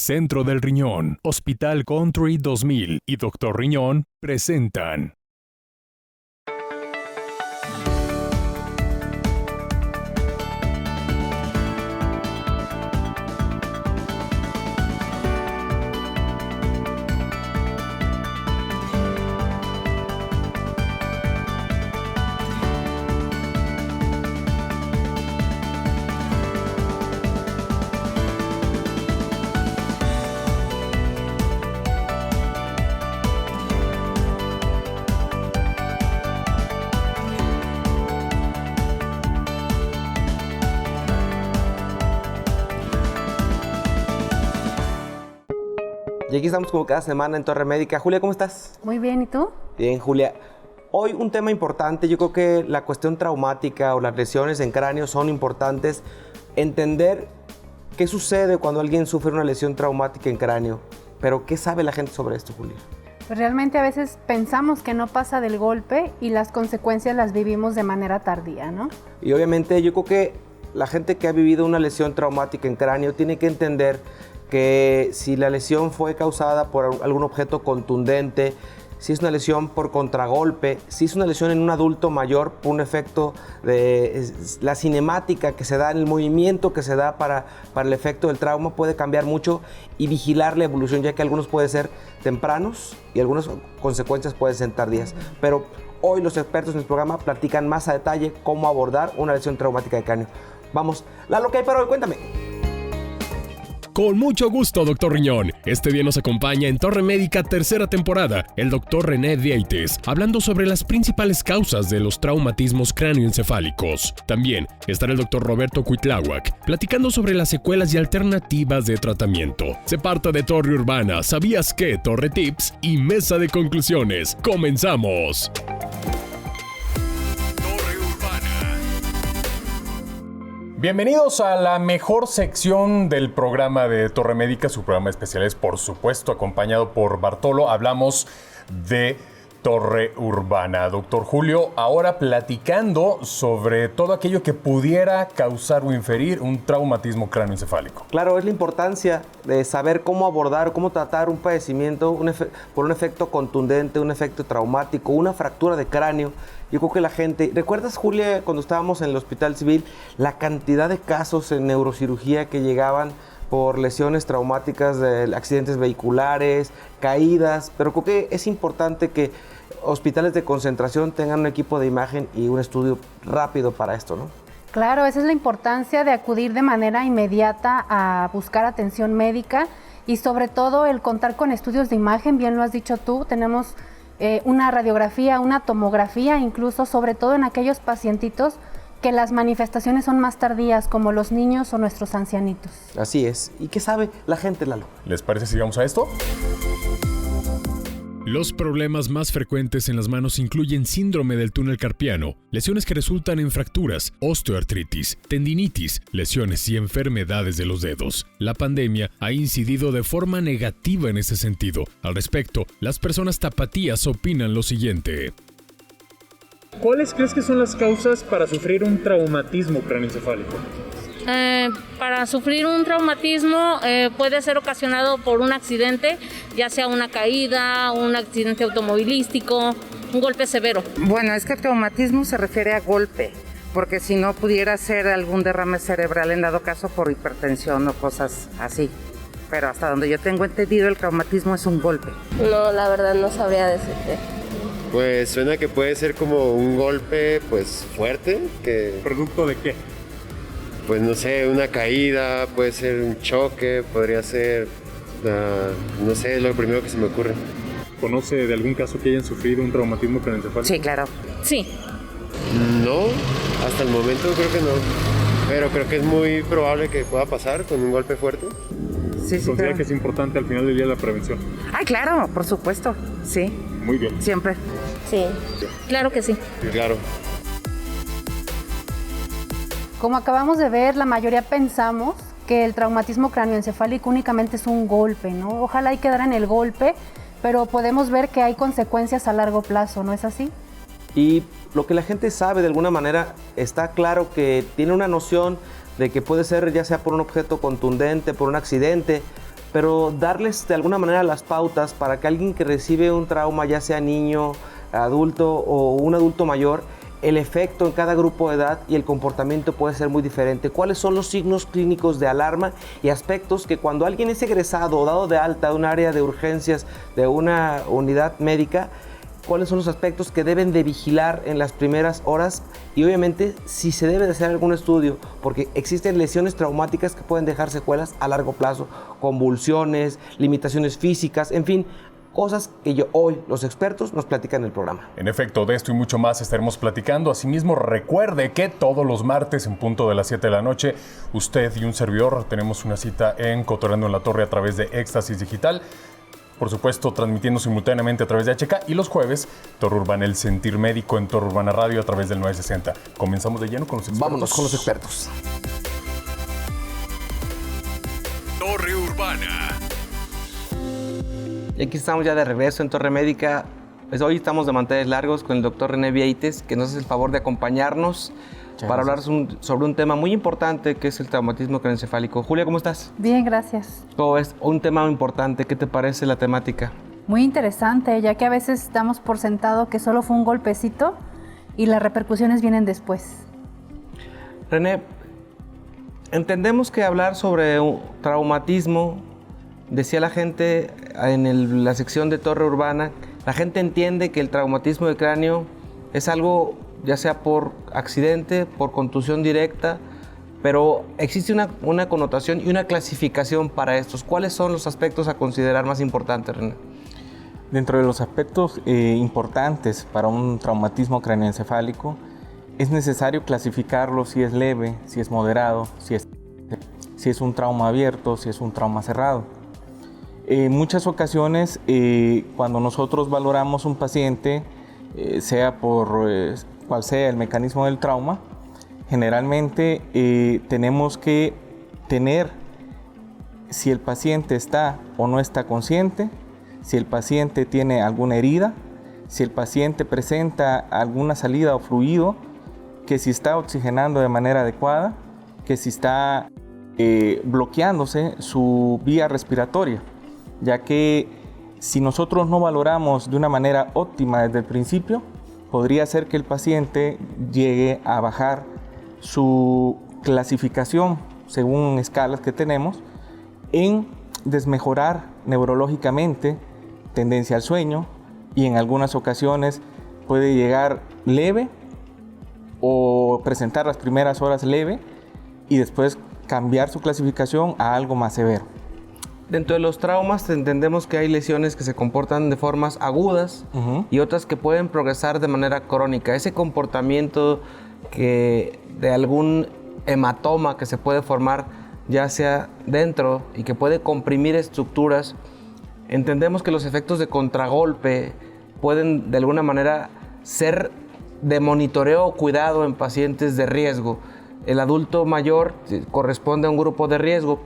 Centro del Riñón, Hospital Country 2000 y Dr. Riñón presentan. Y aquí estamos como cada semana en Torre Médica. Julia, ¿cómo estás? Muy bien, ¿y tú? Bien, Julia. Hoy un tema importante, yo creo que la cuestión traumática o las lesiones en cráneo son importantes. Entender qué sucede cuando alguien sufre una lesión traumática en cráneo. Pero, ¿qué sabe la gente sobre esto, Julia? Pues realmente a veces pensamos que no pasa del golpe y las consecuencias las vivimos de manera tardía, ¿no? Y obviamente yo creo que la gente que ha vivido una lesión traumática en cráneo tiene que entender que si la lesión fue causada por algún objeto contundente, si es una lesión por contragolpe, si es una lesión en un adulto mayor por un efecto de la cinemática que se da, en el movimiento que se da para el efecto del trauma, puede cambiar mucho y vigilar la evolución, ya que algunos pueden ser tempranos y algunas consecuencias pueden ser tardías. Pero hoy los expertos en el programa platican más a detalle cómo abordar una lesión traumática de cráneo. Vamos, Lalo, ¿qué hay para hoy? Cuéntame. Con mucho gusto, Dr. Riñón. Este día nos acompaña en Torre Médica tercera temporada el Dr. René Vieites, hablando sobre las principales causas de los traumatismos cráneoencefálicos. También estará el Dr. Roberto Cuitláhuac, platicando sobre las secuelas y alternativas de tratamiento. Se parte de Torre Urbana, ¿sabías qué? Torre Tips y Mesa de Conclusiones. ¡Comenzamos! Bienvenidos a la mejor sección del programa de Torre Médica. Su programa especial es, por supuesto, acompañado por Bartolo. Hablamos de Torre Urbana. Doctor Julio, ahora platicando sobre todo aquello que pudiera causar o inferir un traumatismo cráneoencefálico. Claro, es la importancia de saber cómo abordar, cómo tratar un padecimiento por un efecto contundente, un efecto traumático, una fractura de cráneo. Yo creo que la gente... ¿Recuerdas, Julia, cuando estábamos en el Hospital Civil, la cantidad de casos en neurocirugía que llegaban por lesiones traumáticas de accidentes vehiculares, caídas? Pero creo que es importante que hospitales de concentración tengan un equipo de imagen y un estudio rápido para esto, ¿no? Claro, esa es la importancia de acudir de manera inmediata a buscar atención médica y sobre todo el contar con estudios de imagen, bien lo has dicho tú, tenemos una radiografía, una tomografía, incluso sobre todo en aquellos pacientitos que las manifestaciones son más tardías, como los niños o nuestros ancianitos. Así es. ¿Y qué sabe la gente, Lalo? ¿Les parece si vamos a esto? Los problemas más frecuentes en las manos incluyen síndrome del túnel carpiano, lesiones que resultan en fracturas, osteoartritis, tendinitis, lesiones y enfermedades de los dedos. La pandemia ha incidido de forma negativa en ese sentido. Al respecto, las personas tapatías opinan lo siguiente. ¿Cuáles crees que son las causas para sufrir un traumatismo cráneoencefálico? Para sufrir un traumatismo puede ser ocasionado por un accidente, ya sea una caída, un accidente automovilístico, un golpe severo. Bueno, es que el traumatismo se refiere a golpe, porque si no pudiera ser algún derrame cerebral en dado caso por hipertensión o cosas así. Pero hasta donde yo tengo entendido, el traumatismo es un golpe. No, la verdad no sabría decirte. Pues suena que puede ser como un golpe pues fuerte, que... ¿Producto de qué? Pues no sé, una caída, puede ser un choque, podría ser, no sé, es lo primero que se me ocurre. ¿Conoce de algún caso que hayan sufrido un traumatismo cráneoencefálico? Sí, claro. Sí. No, hasta el momento creo que no, pero creo que es muy probable que pueda pasar con un golpe fuerte. Sí, sí, ¿Considera claro. que es importante al final del día la prevención? Ay, claro, por supuesto, sí. Muy bien. Siempre. Sí. Claro que sí. Claro. Como acabamos de ver, la mayoría pensamos que el traumatismo cráneoencefálico únicamente es un golpe, ¿no? Ojalá y quedara en el golpe, pero podemos ver que hay consecuencias a largo plazo, ¿no es así? Y lo que la gente sabe de alguna manera, está claro que tiene una noción de que puede ser ya sea por un objeto contundente, por un accidente, pero darles de alguna manera las pautas para que alguien que recibe un trauma, ya sea niño, adulto o un adulto mayor, el efecto en cada grupo de edad y el comportamiento puede ser muy diferente. ¿Cuáles son los signos clínicos de alarma y aspectos que cuando alguien es egresado o dado de alta de un área de urgencias de una unidad médica, cuáles son los aspectos que deben de vigilar en las primeras horas y obviamente si se debe de hacer algún estudio, porque existen lesiones traumáticas que pueden dejar secuelas a largo plazo, convulsiones, limitaciones físicas, en fin, cosas que hoy los expertos nos platican en el programa. En efecto, de esto y mucho más estaremos platicando. Asimismo, recuerde que todos los martes en punto de las 7 de la noche, usted y un servidor tenemos una cita en Cotorreando en la Torre a través de Éxtasis Digital. Por supuesto, transmitiendo simultáneamente a través de HK y los jueves, Torre Urbana, el sentir médico en Torre Urbana Radio a través del 960. Comenzamos de lleno con los expertos. Vámonos con los expertos. Torre Urbana. Y aquí estamos ya de regreso en Torre Médica. Pues hoy estamos de manteles largos con el doctor René Vieites, que nos hace el favor de acompañarnos para hablar sobre un tema muy importante que es el traumatismo craneoencefálico. Julia, ¿cómo estás? Bien, gracias. ¿Cómo ves? Un tema importante. ¿Qué te parece la temática? Muy interesante, ya que a veces damos por sentado que solo fue un golpecito y las repercusiones vienen después. René, entendemos que hablar sobre un traumatismo, decía la gente en la sección de Torre Urbana, la gente entiende que el traumatismo de cráneo es algo ya sea por accidente, por contusión directa, pero existe una connotación y una clasificación para estos. ¿Cuáles son los aspectos a considerar más importantes, René? Dentro de los aspectos importantes para un traumatismo craneoencefálico, es necesario clasificarlo si es leve, si es moderado, si es un trauma abierto, si es un trauma cerrado. En muchas ocasiones, cuando nosotros valoramos un paciente, sea por cual sea el mecanismo del trauma, generalmente tenemos que tener si el paciente está o no está consciente, si el paciente tiene alguna herida, si el paciente presenta alguna salida o fluido, que si está oxigenando de manera adecuada, que si está bloqueándose su vía respiratoria, ya que si nosotros no valoramos de una manera óptima desde el principio, podría ser que el paciente llegue a bajar su clasificación según escalas que tenemos en desmejorar neurológicamente, tendencia al sueño, y en algunas ocasiones puede llegar leve o presentar las primeras horas leve y después cambiar su clasificación a algo más severo. Dentro de los traumas entendemos que hay lesiones que se comportan de formas agudas y otras que pueden progresar de manera crónica. Ese comportamiento de algún hematoma que se puede formar ya sea dentro y que puede comprimir estructuras, entendemos que los efectos de contragolpe pueden de alguna manera ser de monitoreo o cuidado en pacientes de riesgo. El adulto mayor corresponde a un grupo de riesgo.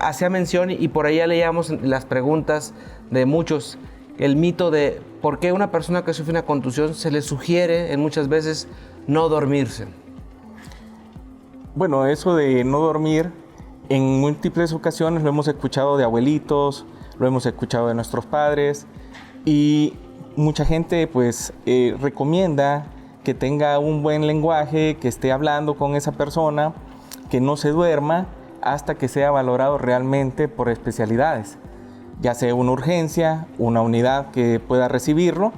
Hacía mención y por ahí ya leíamos las preguntas de muchos, el mito de por qué una persona que sufre una contusión se le sugiere en muchas veces no dormirse. Bueno, eso de no dormir, en múltiples ocasiones lo hemos escuchado de abuelitos, lo hemos escuchado de nuestros padres y mucha gente pues recomienda que tenga un buen lenguaje, que esté hablando con esa persona, que no se duerma hasta que sea valorado realmente por especialidades, ya sea una urgencia, una unidad que pueda recibirlo,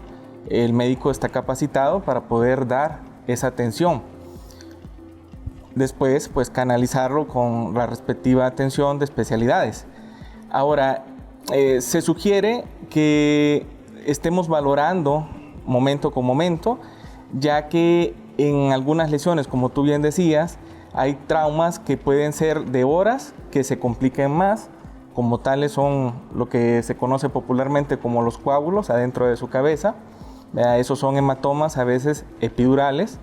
el médico está capacitado para poder dar esa atención. Después, pues canalizarlo con la respectiva atención de especialidades. Ahora, se sugiere que estemos valorando momento con momento, ya que en algunas lesiones, como tú bien decías, hay traumas que pueden ser de horas, que se compliquen más, como tales son lo que se conoce popularmente como los coágulos adentro de su cabeza. Esos son hematomas a veces epidurales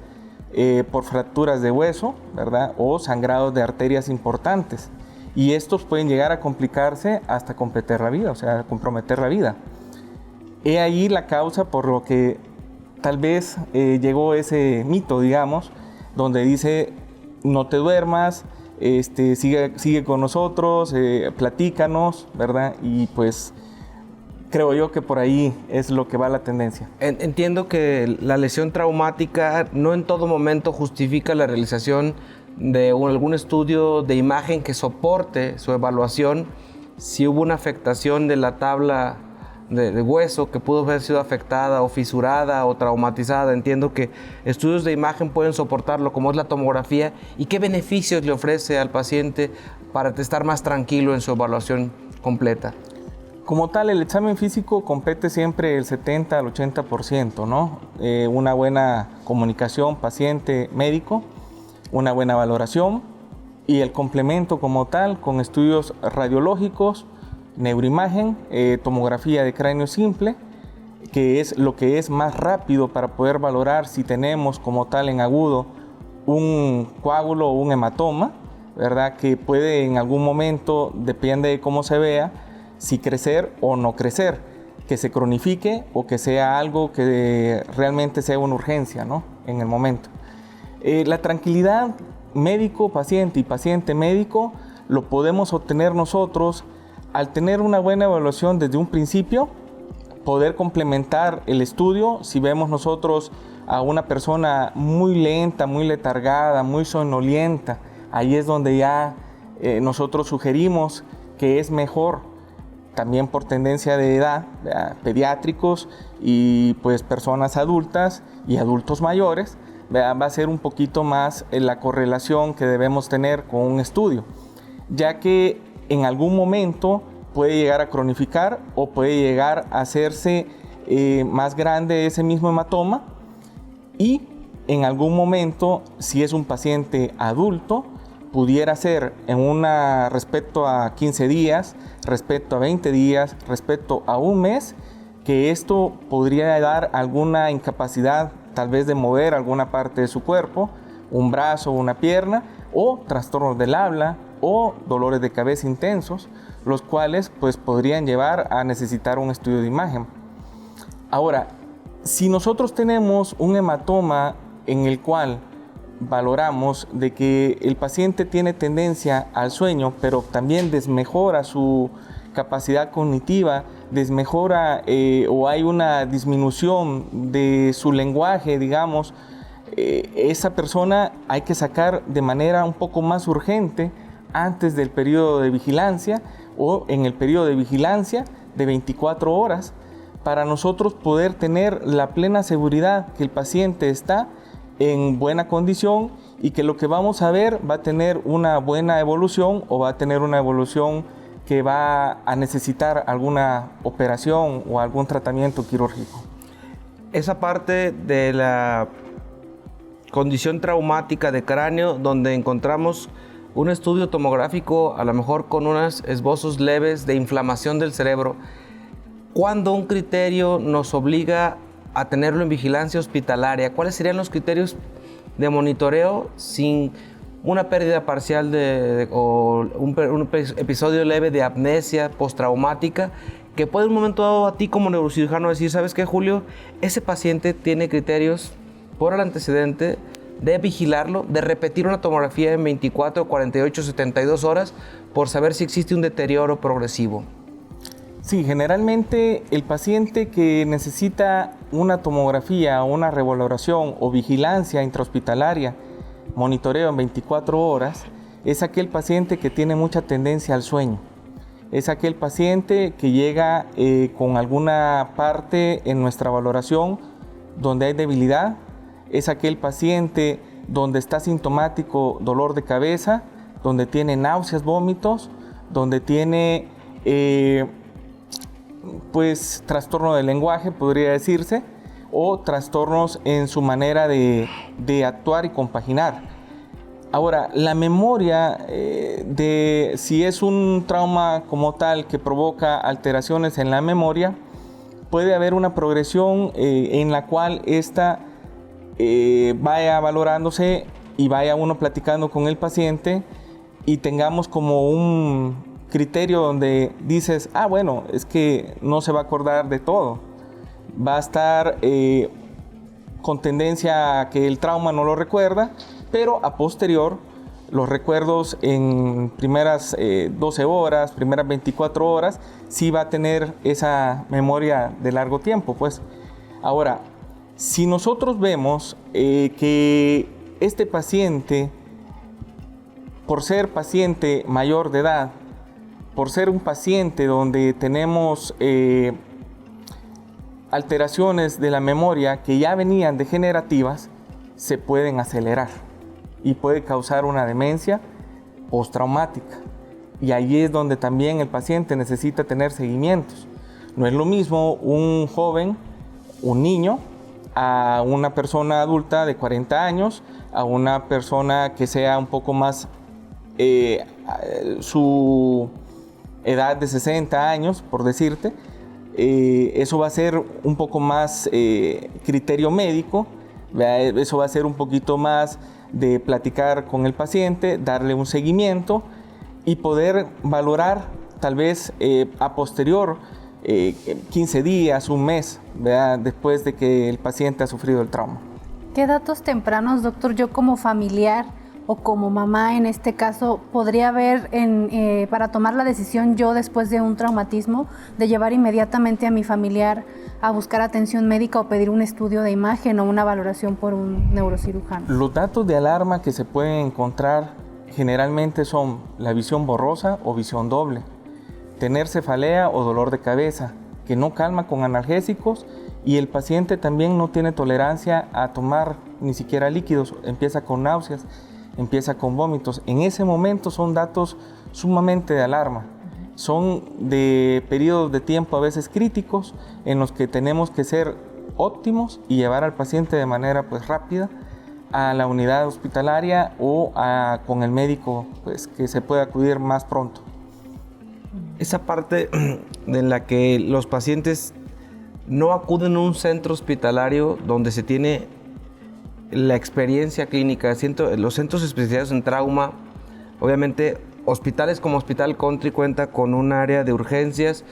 por fracturas de hueso, ¿verdad? O sangrados de arterias importantes. Y estos pueden llegar a complicarse hasta comprometer la vida, o sea, comprometer la vida. He ahí la causa por lo que tal vez llegó ese mito, digamos, donde dice no te duermas, sigue con nosotros, platícanos, ¿verdad? Y pues creo yo que por ahí es lo que va la tendencia. Entiendo que la lesión traumática no en todo momento justifica la realización de algún estudio de imagen que soporte su evaluación si hubo una afectación de la tabla de hueso que pudo haber sido afectada o fisurada o traumatizada. Entiendo que estudios de imagen pueden soportarlo, como es la tomografía, y qué beneficios le ofrece al paciente para estar más tranquilo en su evaluación completa. Como tal, el examen físico compete siempre el 70 al 80%, ¿no? Una buena comunicación paciente-médico, una buena valoración y el complemento como tal con estudios radiológicos, neuroimagen, tomografía de cráneo simple, que es lo que es más rápido para poder valorar si tenemos como tal en agudo un coágulo o un hematoma, ¿verdad? Que puede en algún momento, depende de cómo se vea, si crecer o no crecer, que se cronifique o que sea algo que realmente sea una urgencia, ¿no? En el momento. La tranquilidad médico-paciente y paciente-médico lo podemos obtener nosotros al tener una buena evaluación desde un principio, poder complementar el estudio. Si vemos nosotros a una persona muy lenta, muy letargada, muy somnolienta, ahí es donde ya nosotros sugerimos que es mejor, también por tendencia de edad, pediátricos y pues personas adultas y adultos mayores, va a ser un poquito más la correlación que debemos tener con un estudio, ya que en algún momento puede llegar a cronificar o puede llegar a hacerse más grande ese mismo hematoma, y en algún momento, si es un paciente adulto, pudiera ser respecto a 15 días, respecto a 20 días, respecto a un mes, que esto podría dar alguna incapacidad tal vez de mover alguna parte de su cuerpo, un brazo o una pierna, o trastornos del habla o dolores de cabeza intensos, los cuales pues podrían llevar a necesitar un estudio de imagen. Ahora, si nosotros tenemos un hematoma en el cual valoramos de que el paciente tiene tendencia al sueño, pero también desmejora su capacidad cognitiva, desmejora o hay una disminución de su lenguaje, digamos, esa persona hay que sacar de manera un poco más urgente antes del periodo de vigilancia o en el periodo de vigilancia de 24 horas para nosotros poder tener la plena seguridad que el paciente está en buena condición y que lo que vamos a ver va a tener una buena evolución o va a tener una evolución que va a necesitar alguna operación o algún tratamiento quirúrgico. Esa parte de la condición traumática de cráneo donde encontramos un estudio tomográfico a lo mejor con unos esbozos leves de inflamación del cerebro, ¿cuándo un criterio nos obliga a tenerlo en vigilancia hospitalaria? ¿Cuáles serían los criterios de monitoreo sin una pérdida parcial o un episodio leve de amnesia postraumática que puede en un momento dado a ti como neurocirujano decir, ¿sabes qué, Julio? Ese paciente tiene criterios por el antecedente de vigilarlo, de repetir una tomografía en 24, 48, 72 horas por saber si existe un deterioro progresivo. Sí, generalmente el paciente que necesita una tomografía, una revaloración o vigilancia intrahospitalaria, monitoreo en 24 horas, es aquel paciente que tiene mucha tendencia al sueño. Es aquel paciente que llega con alguna parte en nuestra valoración donde hay debilidad. Es aquel paciente donde está sintomático dolor de cabeza, donde tiene náuseas, vómitos, donde tiene pues trastorno del lenguaje, podría decirse, o trastornos en su manera de actuar y compaginar. Ahora, la memoria de si es un trauma como tal que provoca alteraciones en la memoria, puede haber una progresión en la cual esta vaya valorándose y vaya uno platicando con el paciente y tengamos como un criterio donde dices, bueno, es que no se va a acordar de todo. Va a estar con tendencia a que el trauma no lo recuerda, pero a posterior los recuerdos en primeras 12 horas, primeras 24 horas, sí va a tener esa memoria de largo tiempo, pues. Ahora, si nosotros vemos que este paciente, por ser paciente mayor de edad, por ser un paciente donde tenemos alteraciones de la memoria que ya venían degenerativas, se pueden acelerar y puede causar una demencia postraumática. Y ahí es donde también el paciente necesita tener seguimientos. No es lo mismo un joven, un niño, a una persona adulta de 40 años, a una persona que sea un poco más su edad de 60 años, por decirte. Eso va a ser un poco más criterio médico, eso va a ser un poquito más de platicar con el paciente, darle un seguimiento y poder valorar tal vez a posterior 15 días, un mes, ¿verdad? Después de que el paciente ha sufrido el trauma. ¿Qué datos tempranos, doctor, yo como familiar o como mamá en este caso podría ver para tomar la decisión yo después de un traumatismo de llevar inmediatamente a mi familiar a buscar atención médica o pedir un estudio de imagen o una valoración por un neurocirujano? Los datos de alarma que se pueden encontrar generalmente son la visión borrosa o visión doble, tener cefalea o dolor de cabeza que no calma con analgésicos y el paciente también no tiene tolerancia a tomar ni siquiera líquidos, empieza con náuseas, empieza con vómitos. En ese momento son datos sumamente de alarma. Son de periodos de tiempo a veces críticos en los que tenemos que ser óptimos y llevar al paciente de manera pues rápida a la unidad hospitalaria o con el médico pues que se pueda acudir más pronto. Esa parte en la que los pacientes no acuden a un centro hospitalario donde se tiene la experiencia clínica. Los centros especializados en trauma, obviamente hospitales como Hospital Country cuenta con un área de urgencias,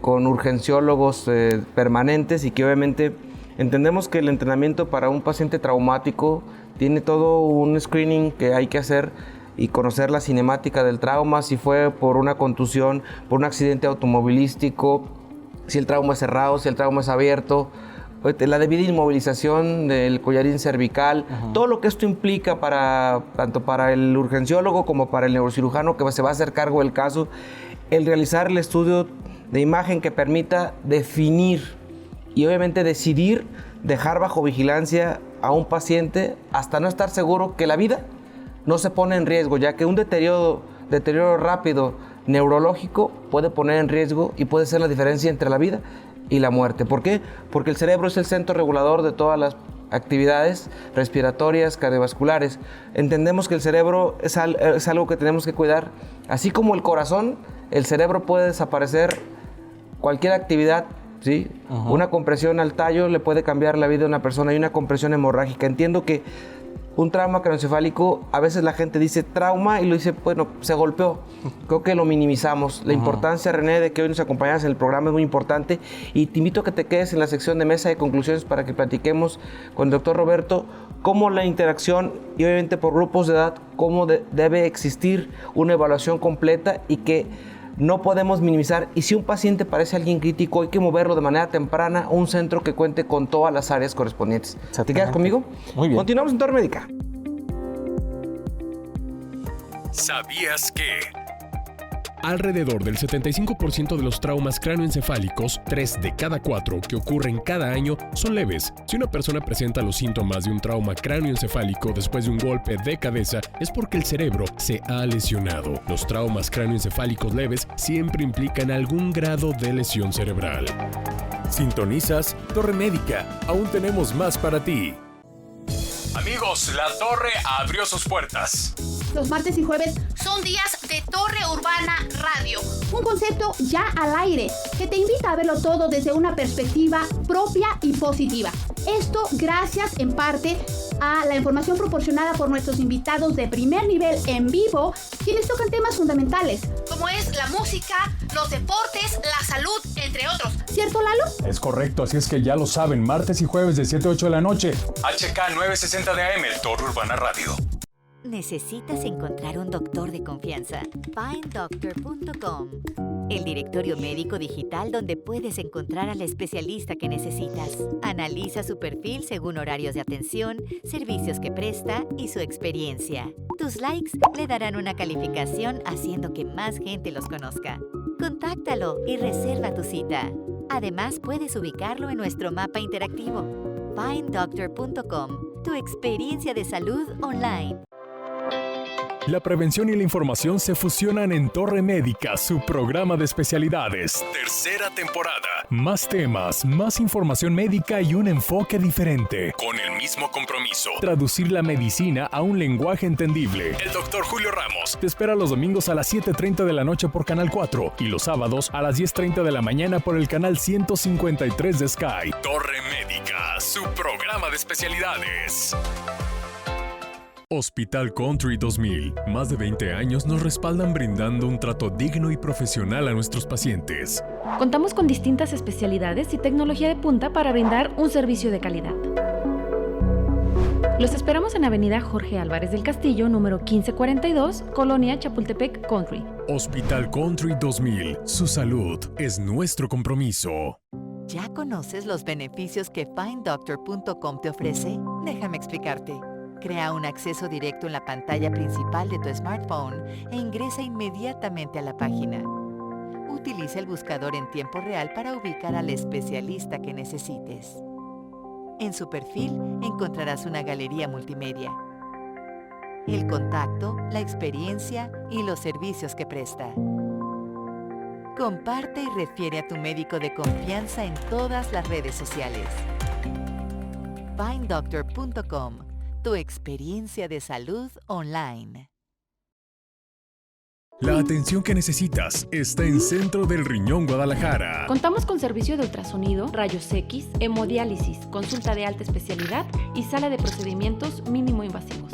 con urgenciólogos permanentes y que obviamente entendemos que el entrenamiento para un paciente traumático tiene todo un screening que hay que hacer y conocer la cinemática del trauma, si fue por una contusión, por un accidente automovilístico, si el trauma es cerrado, si el trauma es abierto, la debida inmovilización del collarín cervical, todo lo que esto implica tanto para el urgenciólogo como para el neurocirujano que se va a hacer cargo del caso, el realizar el estudio de imagen que permita definir y obviamente decidir dejar bajo vigilancia a un paciente hasta no estar seguro que la vida no se pone en riesgo, ya que un deterioro rápido neurológico puede poner en riesgo y puede ser la diferencia entre la vida y la muerte. ¿Por qué? Porque el cerebro es el centro regulador de todas las actividades respiratorias, cardiovasculares. Entendemos que el cerebro es algo que tenemos que cuidar. Así como el corazón, el cerebro puede desaparecer cualquier actividad, ¿sí? Una compresión al tallo le puede cambiar la vida de una persona y una compresión hemorrágica. Entiendo que un trauma craneoencefálico, a veces la gente dice trauma y lo dice, bueno, se golpeó. Creo que lo minimizamos. La importancia, René, de que hoy nos acompañas en el programa es muy importante y te invito a que te quedes en la sección de mesa de conclusiones para que platiquemos con el doctor Roberto cómo la interacción y obviamente por grupos de edad, cómo debe existir una evaluación completa y que no podemos minimizar. Y si un paciente parece alguien crítico, hay que moverlo de manera temprana a un centro que cuente con todas las áreas correspondientes. ¿Te quedas conmigo? Muy bien. Continuamos en Torre Médica. ¿Sabías que? Alrededor del 75% de los traumas cráneoencefálicos, 3 de cada 4 que ocurren cada año, son leves. Si una persona presenta los síntomas de un trauma cráneoencefálico después de un golpe de cabeza, es porque el cerebro se ha lesionado. Los traumas cráneoencefálicos leves siempre implican algún grado de lesión cerebral. Sintonizas Torre Médica. Aún tenemos más para ti. Amigos, la Torre abrió sus puertas. Los martes y jueves son días de Torre Urbana Radio, un concepto ya al aire que te invita a verlo todo desde una perspectiva propia y positiva. Esto gracias en parte a la información proporcionada por nuestros invitados de primer nivel en vivo, quienes tocan temas fundamentales, como es la música, los deportes, la salud, entre otros. ¿Cierto, Lalo? Es correcto, así es que ya lo saben, martes y jueves de 7 a 8 de la noche. HK 960 de AM, Torre Urbana Radio. Necesitas encontrar un doctor de confianza. FindDoctor.com, el directorio médico digital donde puedes encontrar al especialista que necesitas. Analiza su perfil según horarios de atención, servicios que presta y su experiencia. Tus likes le darán una calificación haciendo que más gente los conozca. Contáctalo y reserva tu cita. Además, puedes ubicarlo en nuestro mapa interactivo. FindDoctor.com, tu experiencia de salud online. La prevención y la información se fusionan en Torre Médica, su programa de especialidades. Tercera temporada. Más temas, más información médica y un enfoque diferente. Con el mismo compromiso. Traducir la medicina a un lenguaje entendible. El doctor Julio Ramos te espera los domingos a las 7:30 de la noche por Canal 4 y los sábados a las 10:30 de la mañana por el canal 153 de Sky. Torre Médica, su programa de especialidades. Hospital Country 2000. Más de 20 años nos respaldan brindando un trato digno y profesional a nuestros pacientes. Contamos con distintas especialidades y tecnología de punta para brindar un servicio de calidad. Los esperamos en Avenida Jorge Álvarez del Castillo, número 1542, Colonia Chapultepec Country. Hospital Country 2000. Su salud es nuestro compromiso. ¿Ya conoces los beneficios que FindDoctor.com te ofrece? Déjame explicarte. Crea un acceso directo en la pantalla principal de tu smartphone e ingresa inmediatamente a la página. Utiliza el buscador en tiempo real para ubicar al especialista que necesites. En su perfil encontrarás una galería multimedia, el contacto, la experiencia y los servicios que presta. Comparte y refiere a tu médico de confianza en todas las redes sociales. FindDoctor.com, tu experiencia de salud online. La atención que necesitas está en Centro del Riñón Guadalajara. Contamos con servicio de ultrasonido, rayos X, hemodiálisis, consulta de alta especialidad y sala de procedimientos mínimo invasivos.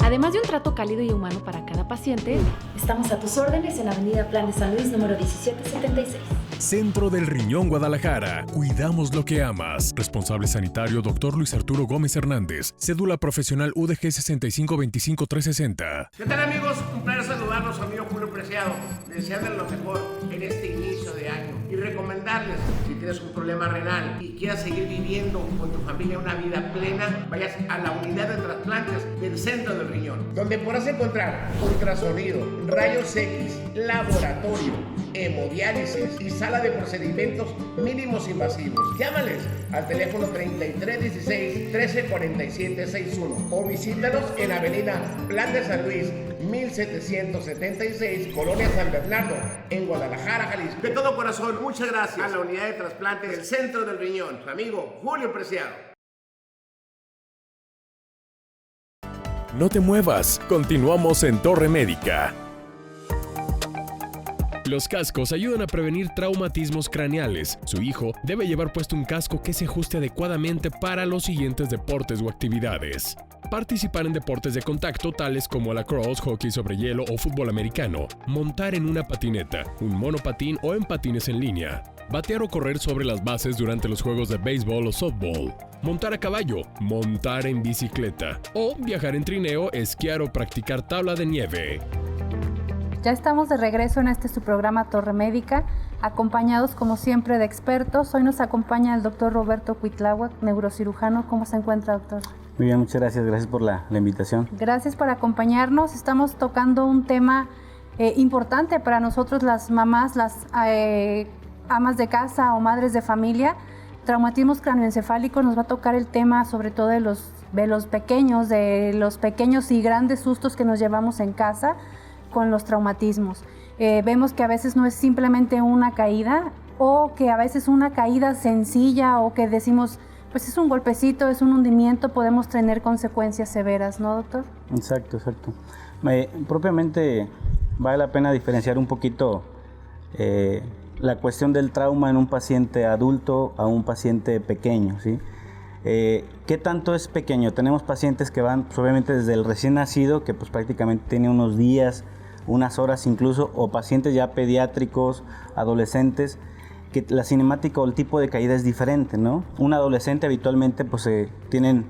Además de un trato cálido y humano para cada paciente, estamos a tus órdenes en Avenida Plan de San Luis, número 1776. Centro del Riñón Guadalajara. Cuidamos lo que amas. Responsable sanitario Dr. Luis Arturo Gómez Hernández. Cédula profesional UDG 6525360. ¿Qué tal, amigos? Un placer saludarlos, amigo Julio Preciado. Desearles lo mejor en este inicio de año y recomendarles, si tienes un problema renal y quieras seguir viviendo con tu familia una vida plena, vayas a la unidad de trasplantes del Centro del Riñón, donde podrás encontrar ultrasonido, rayos X, laboratorio, hemodiálisis y sala de procedimientos mínimos invasivos. Llámales al teléfono 3316-134761 o visítanos en Avenida Plan de San Luis 1776, Colonia San Bernardo, en Guadalajara, Jalisco. De todo corazón, muchas gracias a la unidad de trasplante del Centro del Riñón, su amigo Julio Preciado. No te muevas, continuamos en Torre Médica. Los cascos ayudan a prevenir traumatismos craneales. Su hijo debe llevar puesto un casco que se ajuste adecuadamente para los siguientes deportes o actividades. Participar en deportes de contacto tales como lacrosse, hockey sobre hielo o fútbol americano. Montar en una patineta, un monopatín o en patines en línea. Batear o correr sobre las bases durante los juegos de béisbol o softball. Montar a caballo, montar en bicicleta. O viajar en trineo, esquiar o practicar tabla de nieve. Ya estamos de regreso en su programa Torre Médica, acompañados como siempre de expertos. Hoy nos acompaña el doctor Roberto Cuitláhuac, neurocirujano. ¿Cómo se encuentra, doctor? Muy bien, muchas gracias. Gracias por la invitación. Gracias por acompañarnos. Estamos tocando un tema importante para nosotros, las mamás, las amas de casa o madres de familia. Traumatismos cráneoencefálicos. Nos va a tocar el tema sobre todo de los pequeños y grandes sustos que nos llevamos en casa con los traumatismos. Vemos que a veces no es simplemente una caída, o que a veces una caída sencilla, o que decimos, pues es un golpecito, es un hundimiento, podemos tener consecuencias severas, ¿no, doctor? Exacto. Propiamente vale la pena diferenciar un poquito la cuestión del trauma en un paciente adulto a un paciente pequeño, ¿sí? ¿Qué tanto es pequeño? Tenemos pacientes que van, pues, obviamente desde el recién nacido, que pues prácticamente tiene unos días, unas horas incluso, o pacientes ya pediátricos, adolescentes, que la cinemática o el tipo de caída es diferente, ¿no? Un adolescente habitualmente pues tienen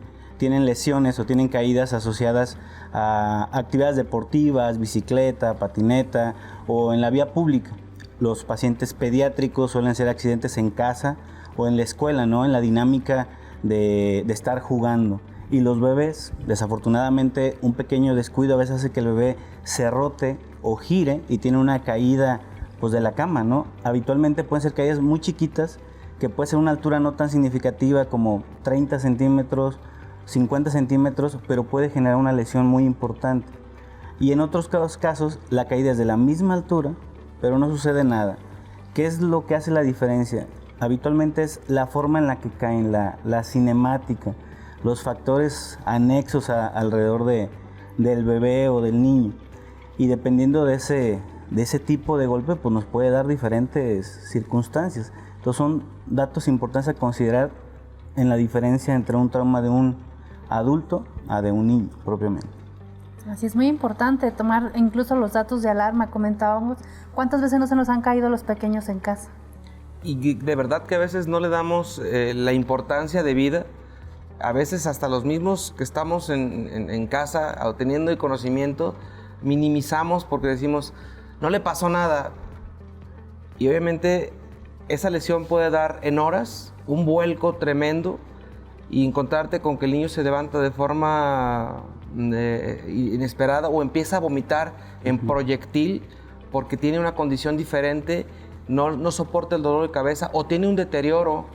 lesiones o tienen caídas asociadas a actividades deportivas, bicicleta, patineta o en la vía pública. Los pacientes pediátricos suelen ser accidentes en casa o en la escuela, ¿no? En la dinámica de estar jugando. Y los bebés, desafortunadamente, un pequeño descuido a veces hace que el bebé se rote o gire y tiene una caída pues de la cama, ¿no? Habitualmente pueden ser caídas muy chiquitas, que puede ser una altura no tan significativa como 30 centímetros, 50 centímetros, pero puede generar una lesión muy importante. Y en otros casos, la caída es de la misma altura, pero no sucede nada. ¿Qué es lo que hace la diferencia? Habitualmente es la forma en la que caen, la cinemática, los factores anexos alrededor del bebé o del niño. Y dependiendo de ese tipo de golpe, pues nos puede dar diferentes circunstancias. Entonces son datos importantes a considerar en la diferencia entre un trauma de un adulto a de un niño propiamente. Así es muy importante tomar incluso los datos de alarma. Comentábamos, ¿cuántas veces no se nos han caído los pequeños en casa? Y de verdad que a veces no le damos la importancia debida. A veces hasta los mismos que estamos en casa o teniendo el conocimiento, minimizamos porque decimos, no le pasó nada. Y obviamente esa lesión puede dar en horas un vuelco tremendo y encontrarte con que el niño se levanta de forma inesperada o empieza a vomitar en proyectil porque tiene una condición diferente, no soporta el dolor de cabeza o tiene un deterioro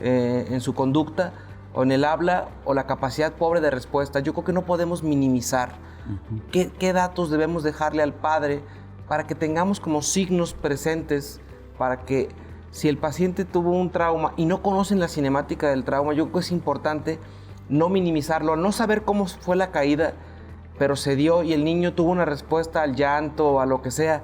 en su conducta o en el habla o la capacidad pobre de respuesta. Yo creo que no podemos minimizar. ¿Qué datos debemos dejarle al padre para que tengamos como signos presentes para que si el paciente tuvo un trauma y no conocen la cinemática del trauma, yo creo que es importante no minimizarlo, no saber cómo fue la caída, pero se dio y el niño tuvo una respuesta al llanto o a lo que sea.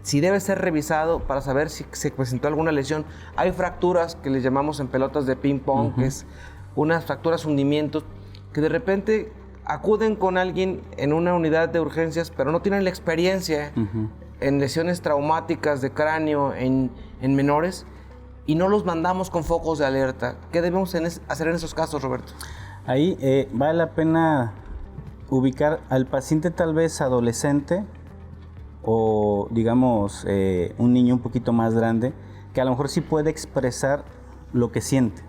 Si debe ser revisado para saber si se presentó alguna lesión. Hay fracturas que les llamamos en pelotas de ping pong, que es unas fracturas, hundimientos, que de repente acuden con alguien en una unidad de urgencias, pero no tienen la experiencia en lesiones traumáticas de cráneo en menores y no los mandamos con focos de alerta. ¿Qué debemos hacer en esos casos, Roberto? Ahí vale la pena ubicar al paciente tal vez adolescente o digamos un niño un poquito más grande que a lo mejor sí puede expresar lo que siente,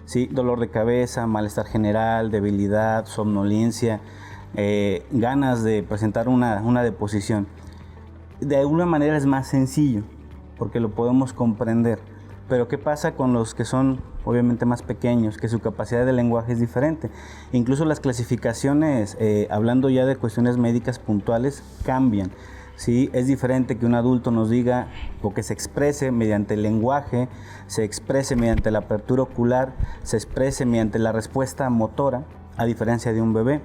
¿sí? Dolor de cabeza, malestar general, debilidad, somnolencia, ganas de presentar una deposición. De alguna manera es más sencillo porque lo podemos comprender, pero ¿qué pasa con los que son obviamente más pequeños, que su capacidad de lenguaje es diferente? Incluso las clasificaciones, hablando ya de cuestiones médicas puntuales, cambian. Sí, es diferente que un adulto nos diga o que se exprese mediante el lenguaje, se exprese mediante la apertura ocular, se exprese mediante la respuesta motora, a diferencia de un bebé.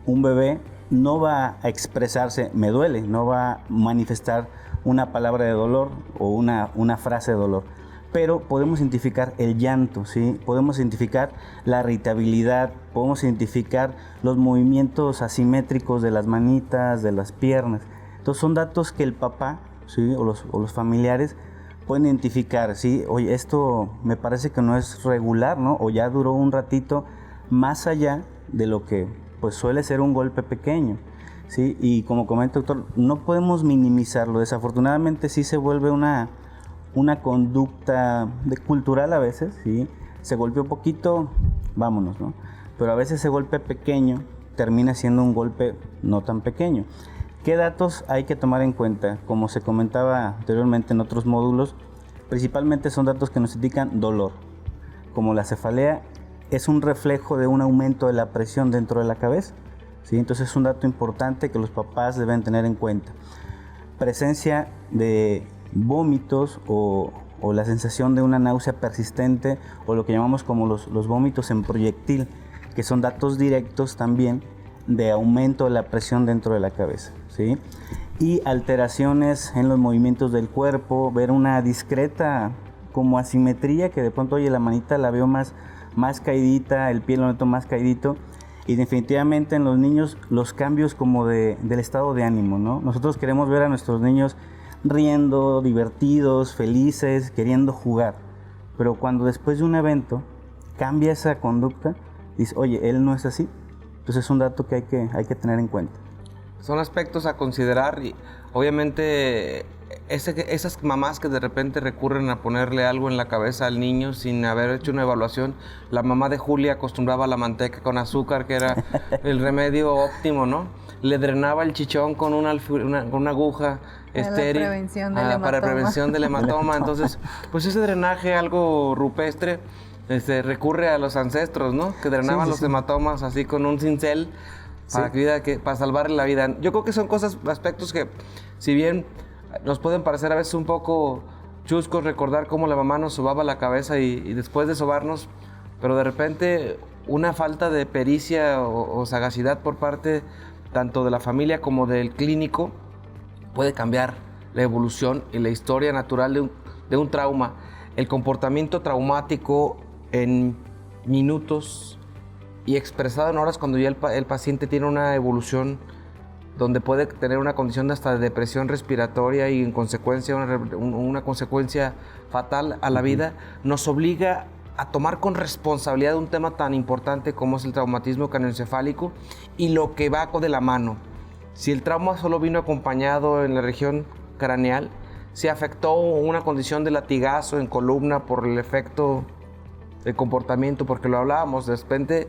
Un bebé no va a expresarse, me duele, no va a manifestar una palabra de dolor o una frase de dolor. Pero podemos identificar el llanto, ¿sí? Podemos identificar la irritabilidad, podemos identificar los movimientos asimétricos de las manitas, de las piernas. Entonces son datos que el papá, ¿sí? o los familiares pueden identificar, ¿sí? Oye, esto me parece que no es regular, ¿no? O ya duró un ratito más allá de lo que pues suele ser un golpe pequeño, ¿sí? Y como comenta el doctor, no podemos minimizarlo. Desafortunadamente sí se vuelve una conducta cultural a veces, ¿sí? Se golpeó poquito, vámonos, ¿no? Pero a veces ese golpe pequeño termina siendo un golpe no tan pequeño. ¿Qué datos hay que tomar en cuenta? Como se comentaba anteriormente en otros módulos, principalmente son datos que nos indican dolor. Como la cefalea es un reflejo de un aumento de la presión dentro de la cabeza, ¿sí? Entonces es un dato importante que los papás deben tener en cuenta. Presencia de vómitos o la sensación de una náusea persistente o lo que llamamos como los vómitos en proyectil, que son datos directos también de aumento de la presión dentro de la cabeza, ¿sí? Y alteraciones en los movimientos del cuerpo, ver una discreta como asimetría, que de pronto, oye, la manita la veo más caidita, el pie lo noto más caidito, y definitivamente en los niños los cambios como del estado de ánimo, ¿no? Nosotros queremos ver a nuestros niños riendo, divertidos, felices, queriendo jugar. Pero cuando después de un evento cambia esa conducta, dice, oye, él no es así. Entonces es un dato que hay que tener en cuenta. Son aspectos a considerar y obviamente esas mamás que de repente recurren a ponerle algo en la cabeza al niño sin haber hecho una evaluación. La mamá de Julia acostumbraba a la manteca con azúcar, que era el remedio óptimo, ¿no? Le drenaba el chichón con una aguja estéril para prevención del hematoma. Entonces, pues ese drenaje algo rupestre recurre a los ancestros, ¿no? Que drenaban los hematomas así con un cincel para salvarle la vida. Yo creo que son aspectos que, si bien nos pueden parecer a veces un poco chuscos recordar cómo la mamá nos sobaba la cabeza y después de sobarnos, pero de repente una falta de pericia o sagacidad por parte tanto de la familia como del clínico puede cambiar la evolución y la historia natural de un trauma. El comportamiento traumático en minutos y expresado en horas cuando ya el paciente tiene una evolución donde puede tener una condición hasta de depresión respiratoria y en consecuencia una consecuencia fatal a la vida, nos obliga a tomar con responsabilidad un tema tan importante como es el traumatismo craneoencefálico y lo que va de la mano. Si el trauma solo vino acompañado en la región craneal, si afectó una condición de latigazo en columna por el efecto de comportamiento, porque lo hablábamos, de repente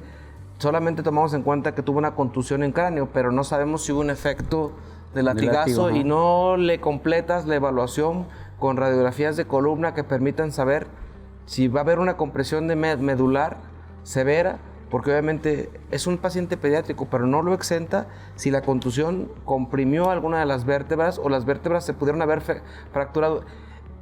solamente tomamos en cuenta que tuvo una contusión en cráneo, pero no sabemos si hubo un efecto de latigazo y no le completas la evaluación con radiografías de columna que permitan saber si va a haber una compresión de medular severa, porque obviamente es un paciente pediátrico, pero no lo exenta si la contusión comprimió alguna de las vértebras o las vértebras se pudieron haber fracturado.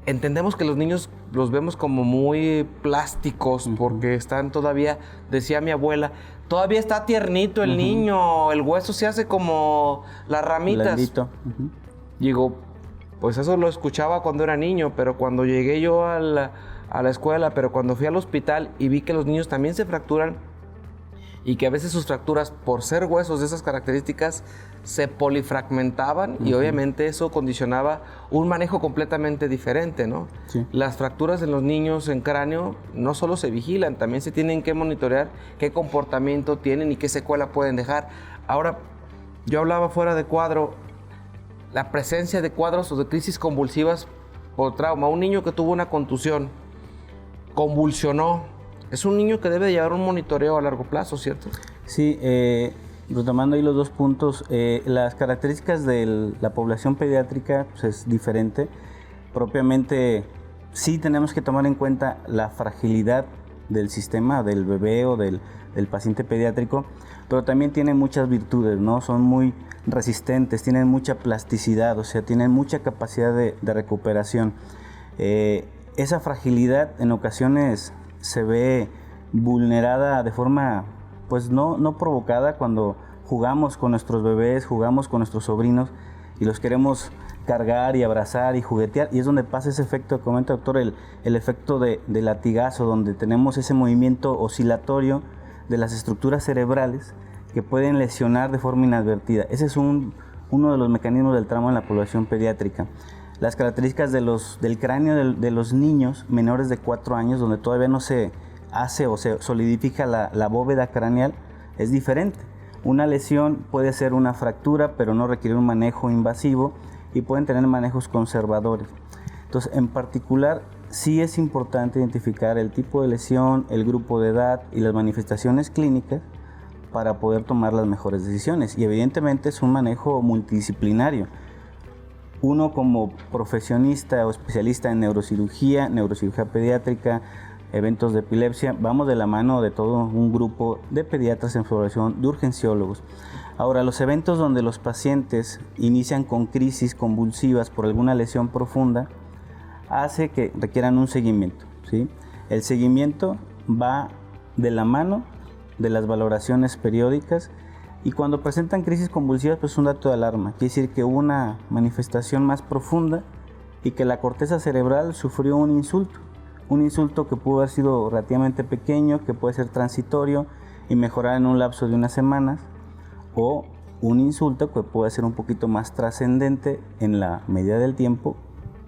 Entendemos que los niños los vemos como muy plásticos porque están todavía, decía mi abuela, todavía está tiernito el niño, el hueso se hace como las ramitas. Digo, pues eso lo escuchaba cuando era niño, pero cuando llegué yo a la escuela, pero cuando fui al hospital y vi que los niños también se fracturan y que a veces sus fracturas, por ser huesos de esas características, se polifragmentaban y obviamente eso condicionaba un manejo completamente diferente, ¿no? Sí. Las fracturas en los niños en cráneo no solo se vigilan, también se tienen que monitorear qué comportamiento tienen y qué secuela pueden dejar. Ahora, yo hablaba fuera de cuadro, la presencia de cuadros o de crisis convulsivas por trauma. Un niño que tuvo una contusión, convulsionó, es un niño que debe llevar un monitoreo a largo plazo, ¿cierto? Sí, retomando ahí los dos puntos, las características de la población pediátrica pues, es diferente. Propiamente sí tenemos que tomar en cuenta la fragilidad del sistema, del bebé o del paciente pediátrico, pero también tienen muchas virtudes, ¿no? Son muy resistentes, tienen mucha plasticidad, o sea, tienen mucha capacidad de recuperación. Esa fragilidad en ocasiones se ve vulnerada de forma, pues no provocada cuando jugamos con nuestros bebés, jugamos con nuestros sobrinos y los queremos cargar y abrazar y juguetear, y es donde pasa ese efecto, comenta doctor, el efecto de latigazo, donde tenemos ese movimiento oscilatorio de las estructuras cerebrales que pueden lesionar de forma inadvertida. Ese es uno de los mecanismos del trauma en la población pediátrica. Las características del cráneo de los niños menores de 4 años, donde todavía no se hace o se solidifica la bóveda craneal, es diferente. Una lesión puede ser una fractura, pero no requiere un manejo invasivo y pueden tener manejos conservadores. Entonces, en particular, sí es importante identificar el tipo de lesión, el grupo de edad y las manifestaciones clínicas para poder tomar las mejores decisiones. Y evidentemente es un manejo multidisciplinario. Uno como profesionista o especialista en neurocirugía pediátrica, eventos de epilepsia, vamos de la mano de todo un grupo de pediatras en formación, de urgenciólogos. Ahora, los eventos donde los pacientes inician con crisis convulsivas por alguna lesión profunda, hace que requieran un seguimiento, ¿sí? El seguimiento va de la mano de las valoraciones periódicas. Y cuando presentan crisis convulsivas, pues es un dato de alarma. Quiere decir que hubo una manifestación más profunda y que la corteza cerebral sufrió un insulto. Un insulto que pudo haber sido relativamente pequeño, que puede ser transitorio y mejorar en un lapso de unas semanas, o un insulto que puede ser un poquito más trascendente en la medida del tiempo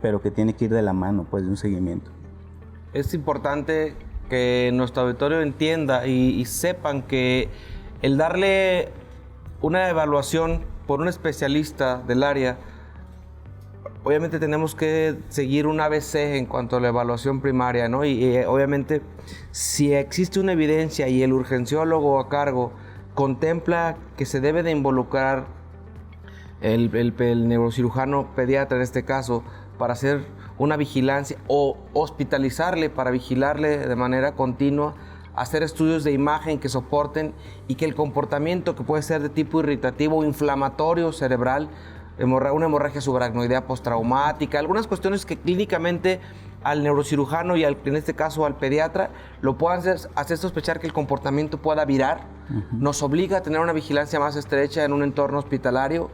pero que tiene que ir de la mano, pues, de un seguimiento. Es importante que nuestro auditorio entienda y sepan que el darle una evaluación por un especialista del área, obviamente tenemos que seguir un ABC en cuanto a la evaluación primaria, ¿no? Y obviamente, si existe una evidencia y el urgenciólogo a cargo contempla que se debe de involucrar el neurocirujano pediatra en este caso para hacer una vigilancia o hospitalizarle para vigilarle de manera continua, hacer estudios de imagen que soporten y que el comportamiento que puede ser de tipo irritativo o inflamatorio cerebral, una hemorragia subaracnoidea postraumática, algunas cuestiones que clínicamente al neurocirujano y en este caso al pediatra lo puedan hacer sospechar que el comportamiento pueda virar, nos obliga a tener una vigilancia más estrecha en un entorno hospitalario,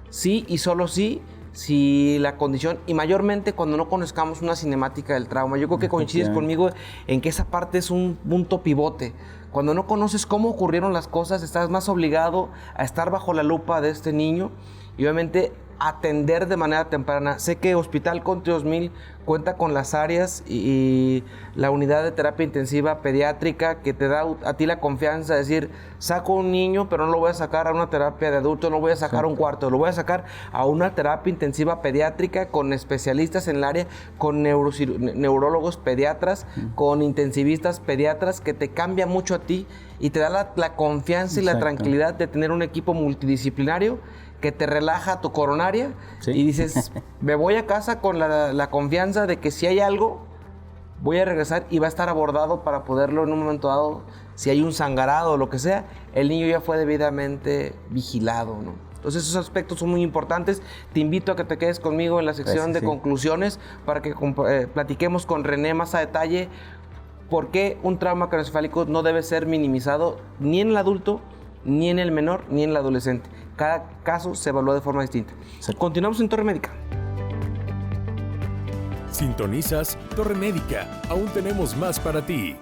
sí y solo sí, si la condición, y mayormente cuando no conozcamos una cinemática del trauma. Yo creo que coincides conmigo en que esa parte es un punto pivote. Cuando no conoces cómo ocurrieron las cosas, estás más obligado a estar bajo la lupa de este niño y obviamente atender de manera temprana. Sé que Hospital Country 2000 cuenta con las áreas y la unidad de terapia intensiva pediátrica que te da a ti la confianza de decir, saco un niño, pero no lo voy a sacar a una terapia de adulto, no lo voy a sacar a un cuarto, lo voy a sacar a una terapia intensiva pediátrica con especialistas en el área, con neurólogos pediatras, con intensivistas pediatras, que te cambia mucho a ti y te da la confianza y la tranquilidad de tener un equipo multidisciplinario que te relaja tu coronaria y dices, me voy a casa con la confianza de que si hay algo, voy a regresar y va a estar abordado para poderlo en un momento dado, si hay un sangrado o lo que sea, el niño ya fue debidamente vigilado, ¿no? Entonces esos aspectos son muy importantes. Te invito a que te quedes conmigo en la sección de conclusiones para que platiquemos con René más a detalle por qué un trauma craneoencefálico no debe ser minimizado ni en el adulto, ni en el menor, ni en el adolescente. Cada caso se evalúa de forma distinta. Continuamos en Torre Médica. Sintonizas Torre Médica. Aún tenemos más para ti.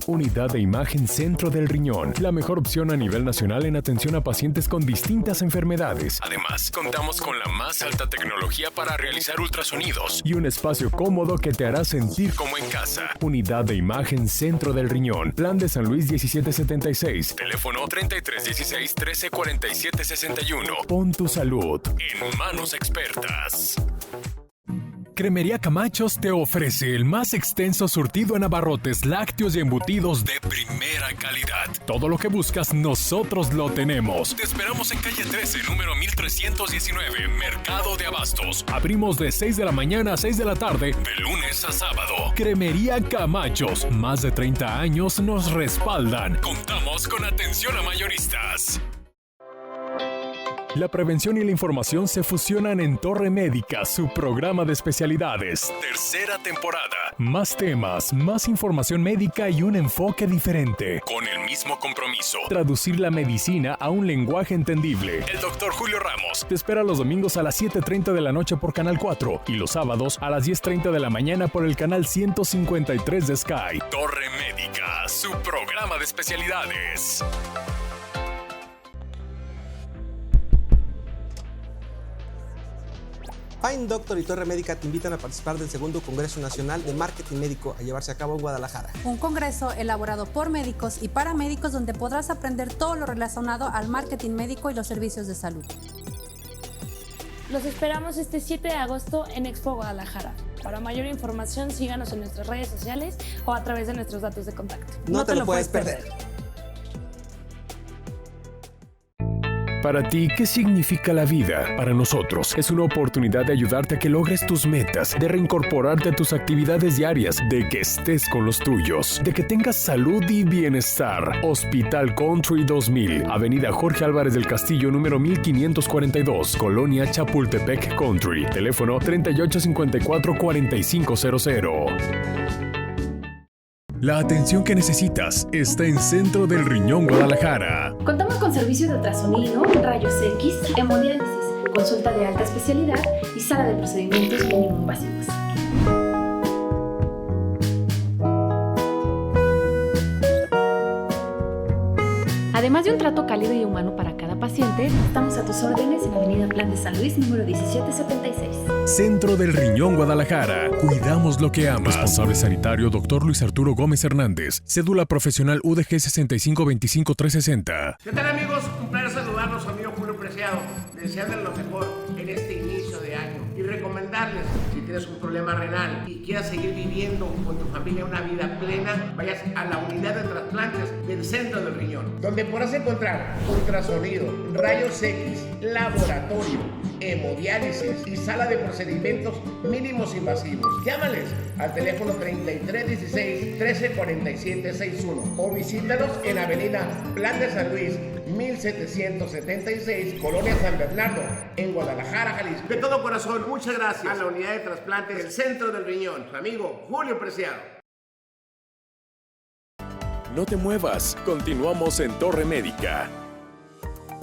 Unidad de Imagen Centro del Riñón, la mejor opción a nivel nacional en atención a pacientes con distintas enfermedades. Además, contamos con la más alta tecnología para realizar ultrasonidos y un espacio cómodo que te hará sentir como en casa. Unidad de Imagen Centro del Riñón, Plan de San Luis 1776, teléfono 3316 1347 61. Pon tu salud en manos expertas. Cremería Camachos te ofrece el más extenso surtido en abarrotes, lácteos y embutidos de primera calidad. Todo lo que buscas, nosotros lo tenemos. Te esperamos en calle 13, número 1319, Mercado de Abastos. Abrimos de 6 de la mañana a 6 de la tarde, de lunes a sábado. Cremería Camachos, más de 30 años nos respaldan. Contamos con atención a mayoristas. La prevención y la información se fusionan en Torre Médica, su programa de especialidades. Tercera temporada. Más temas, más información médica y un enfoque diferente. Con el mismo compromiso. Traducir la medicina a un lenguaje entendible. El doctor Julio Ramos te espera los domingos a las 7:30 de la noche por Canal 4 y los sábados a las 10:30 de la mañana por el canal 153 de Sky. Torre Médica, su programa de especialidades. Fine Doctor y Torre Médica te invitan a participar del segundo Congreso Nacional de Marketing Médico a llevarse a cabo en Guadalajara. Un congreso elaborado por médicos y paramédicos donde podrás aprender todo lo relacionado al marketing médico y los servicios de salud. Los esperamos este 7 de agosto en Expo Guadalajara. Para mayor información, síganos en nuestras redes sociales o a través de nuestros datos de contacto. No te lo puedes perder. Para ti, ¿qué significa la vida? Para nosotros, es una oportunidad de ayudarte a que logres tus metas, de reincorporarte a tus actividades diarias, de que estés con los tuyos, de que tengas salud y bienestar. Hospital Country 2000, Avenida Jorge Álvarez del Castillo, número 1542, Colonia Chapultepec Country. Teléfono 3854-4500. La atención que necesitas está en Centro del Riñón Guadalajara. Contamos con servicios de ultrasonido, rayos X, hemodiálisis, consulta de alta especialidad y sala de procedimientos mínimo invasivos. Además de un trato cálido y humano para cada paciente, paciente, estamos a tus órdenes en Avenida Plan de San Luis, número 1776. Centro del Riñón Guadalajara. Cuidamos lo que amas. Responsable sanitario, Dr. Luis Arturo Gómez Hernández. Cédula profesional UDG 6525360. ¿Qué tal, amigos? Un placer saludarlos, amigo Julio Preciado, desearles lo mejor en este inicio de año y recomendarles, si tienes un problema renal y quieras seguir viviendo con tu familia una vida plena, vayas a la unidad de trasplantes del Centro del Riñón, donde podrás encontrar ultrasonido, rayos X, laboratorio, hemodiálisis y sala de procedimientos mínimos invasivos. Llámales al teléfono 3316-134761 o visítalos en Avenida Plan de San Luis 1776, Colonia San Bernardo, en Guadalajara, Jalisco. De todo corazón, muchas gracias a la unidad de trasplantes del Centro del Riñón, tu amigo Julio Preciado. No te muevas, continuamos en Torre Médica.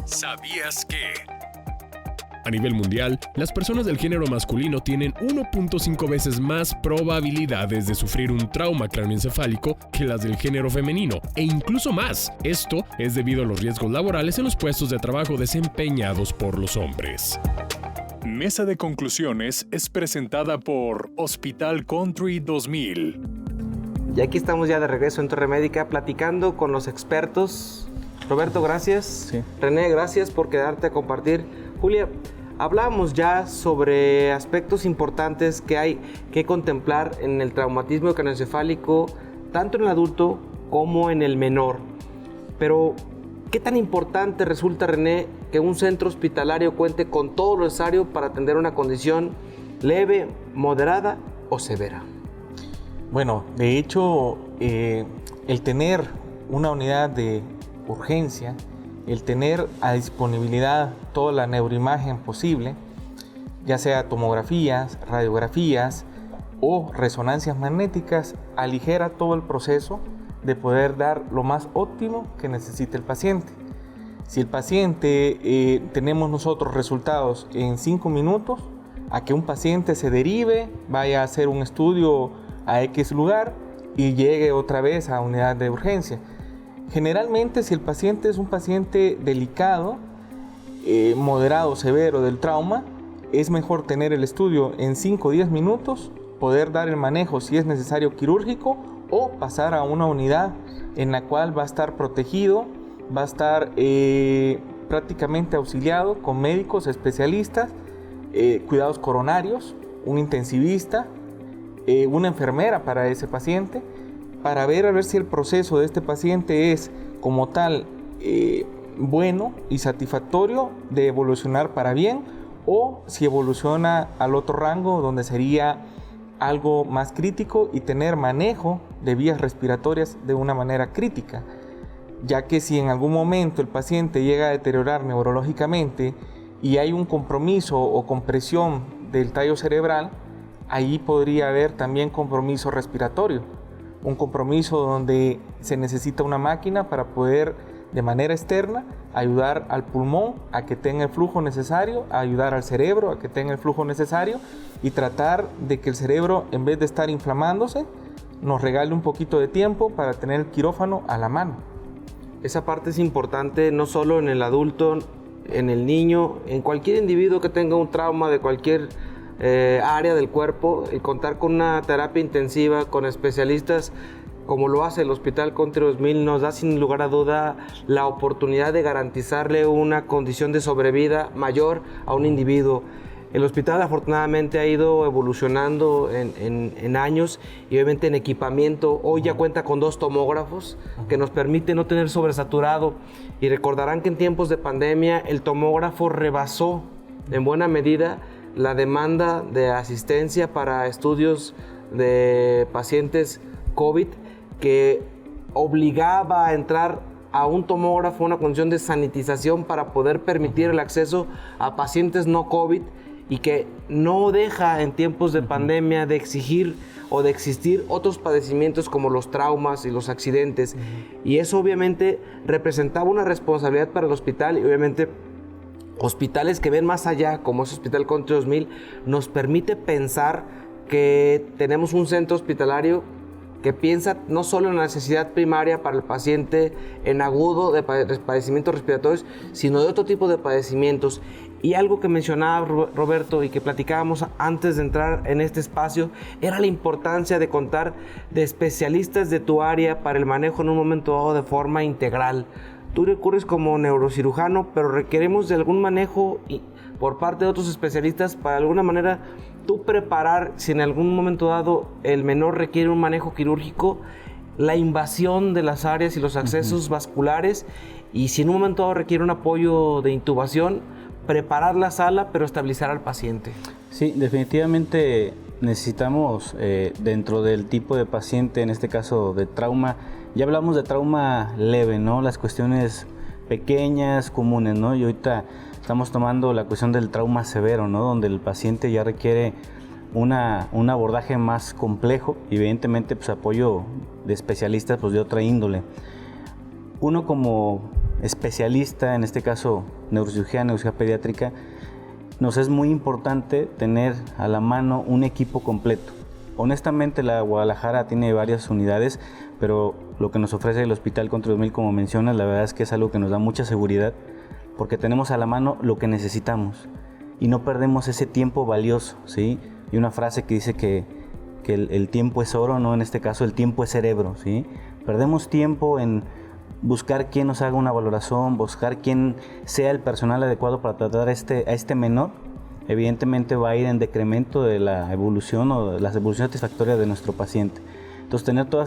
¿Sabías que? A nivel mundial, las personas del género masculino tienen 1.5 veces más probabilidades de sufrir un trauma craneoencefálico que las del género femenino, e incluso más. Esto es debido a los riesgos laborales en los puestos de trabajo desempeñados por los hombres. Mesa de Conclusiones es presentada por Hospital Country 2000. Y aquí estamos ya de regreso en Torre Médica platicando con los expertos. Roberto, gracias. Sí. René, gracias por quedarte a compartir. Julia, hablábamos ya sobre aspectos importantes que hay que contemplar en el traumatismo craneoencefálico, tanto en el adulto como en el menor. Pero, ¿qué tan importante resulta, René, que un centro hospitalario cuente con todo lo necesario para atender una condición leve, moderada o severa? Bueno, de hecho, el tener una unidad de urgencia, el tener a disponibilidad toda la neuroimagen posible, ya sea tomografías, radiografías o resonancias magnéticas, aligera todo el proceso de poder dar lo más óptimo que necesite el paciente. Si el paciente tenemos nosotros resultados en 5 minutos, a que un paciente se derive, vaya a hacer un estudio a X lugar y llegue otra vez a unidad de urgencia. Generalmente, si el paciente es un paciente delicado, moderado o severo del trauma, es mejor tener el estudio en 5 o 10 minutos, poder dar el manejo si es necesario quirúrgico o pasar a una unidad en la cual va a estar protegido, va a estar prácticamente auxiliado con médicos especialistas, cuidados coronarios, un intensivista, una enfermera para ese paciente, para ver a ver si el proceso de este paciente es como tal bueno y satisfactorio de evolucionar para bien, o si evoluciona al otro rango donde sería algo más crítico y tener manejo de vías respiratorias de una manera crítica, ya que si en algún momento el paciente llega a deteriorar neurológicamente y hay un compromiso o compresión del tallo cerebral, ahí podría haber también compromiso respiratorio, un compromiso donde se necesita una máquina para poder de manera externa ayudar al pulmón a que tenga el flujo necesario, ayudar al cerebro a que tenga el flujo necesario y tratar de que el cerebro, en vez de estar inflamándose, nos regale un poquito de tiempo para tener el quirófano a la mano. Esa parte es importante no solo en el adulto, en el niño, en cualquier individuo que tenga un trauma de cualquier área del cuerpo, el contar con una terapia intensiva, con especialistas como lo hace el Hospital Country 2000, nos da sin lugar a duda la oportunidad de garantizarle una condición de sobrevida mayor a un individuo. El hospital afortunadamente ha ido evolucionando en años y obviamente en equipamiento. Hoy ya cuenta con 2 tomógrafos que nos permiten no tener sobresaturado, y recordarán que en tiempos de pandemia el tomógrafo rebasó en buena medida la demanda de asistencia para estudios de pacientes COVID, que obligaba a entrar a un tomógrafo, una condición de sanitización para poder permitir el acceso a pacientes no COVID, y que no deja en tiempos de pandemia de exigir o de existir otros padecimientos como los traumas y los accidentes. Y eso obviamente representaba una responsabilidad para el hospital, y obviamente hospitales que ven más allá, como es Hospital Country 2000, nos permite pensar que tenemos un centro hospitalario que piensa no solo en la necesidad primaria para el paciente en agudo de padecimientos respiratorios, sino de otro tipo de padecimientos. Y algo que mencionaba Roberto y que platicábamos antes de entrar en este espacio era la importancia de contar de especialistas de tu área para el manejo en un momento dado de forma integral. Tú recurres como neurocirujano, pero requerimos de algún manejo por parte de otros especialistas para de alguna manera tú preparar, si en algún momento dado el menor requiere un manejo quirúrgico, la invasión de las áreas y los accesos vasculares, y si en un momento dado requiere un apoyo de intubación, preparar la sala, pero estabilizar al paciente. Sí, definitivamente necesitamos, dentro del tipo de paciente, en este caso de trauma, ya hablamos de trauma leve, ¿no? Las cuestiones pequeñas, comunes, ¿no? Y ahorita estamos tomando la cuestión del trauma severo, ¿no? Donde el paciente ya requiere un abordaje más complejo y evidentemente pues apoyo de especialistas pues de otra índole. Uno como especialista, en este caso neurocirugía pediátrica, nos es muy importante tener a la mano un equipo completo. Honestamente la Guadalajara tiene varias unidades, pero lo que nos ofrece el Hospital Country 2000, como mencionas, la verdad es que es algo que nos da mucha seguridad, porque tenemos a la mano lo que necesitamos y no perdemos ese tiempo valioso, ¿sí? Y una frase que dice que el tiempo es oro, ¿no? En este caso el tiempo es cerebro, ¿sí? Perdemos tiempo en buscar quién nos haga una valoración, buscar quién sea el personal adecuado para tratar a este menor. Evidentemente va a ir en decremento de la evolución o de la evolución satisfactoria de nuestro paciente. Entonces tener todo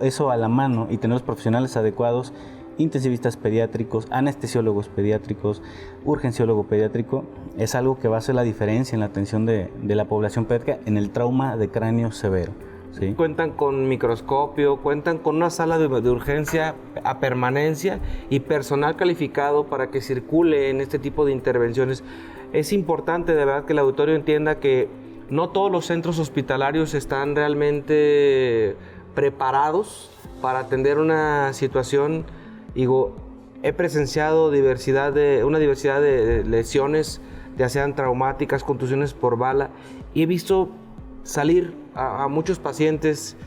eso a la mano y tener los profesionales adecuados, intensivistas pediátricos, anestesiólogos pediátricos, urgenciólogo pediátrico, es algo que va a hacer la diferencia en la atención de la población pediátrica en el trauma de cráneo severo. ¿Sí? Cuentan con microscopio, cuentan con una sala de urgencia a permanencia y personal calificado para que circule en este tipo de intervenciones. Es importante de verdad que el auditorio entienda que no todos los centros hospitalarios están realmente preparados para atender una situación. Digo, he presenciado una diversidad de lesiones, ya sean traumáticas, contusiones por bala, y he visto salir a muchos pacientes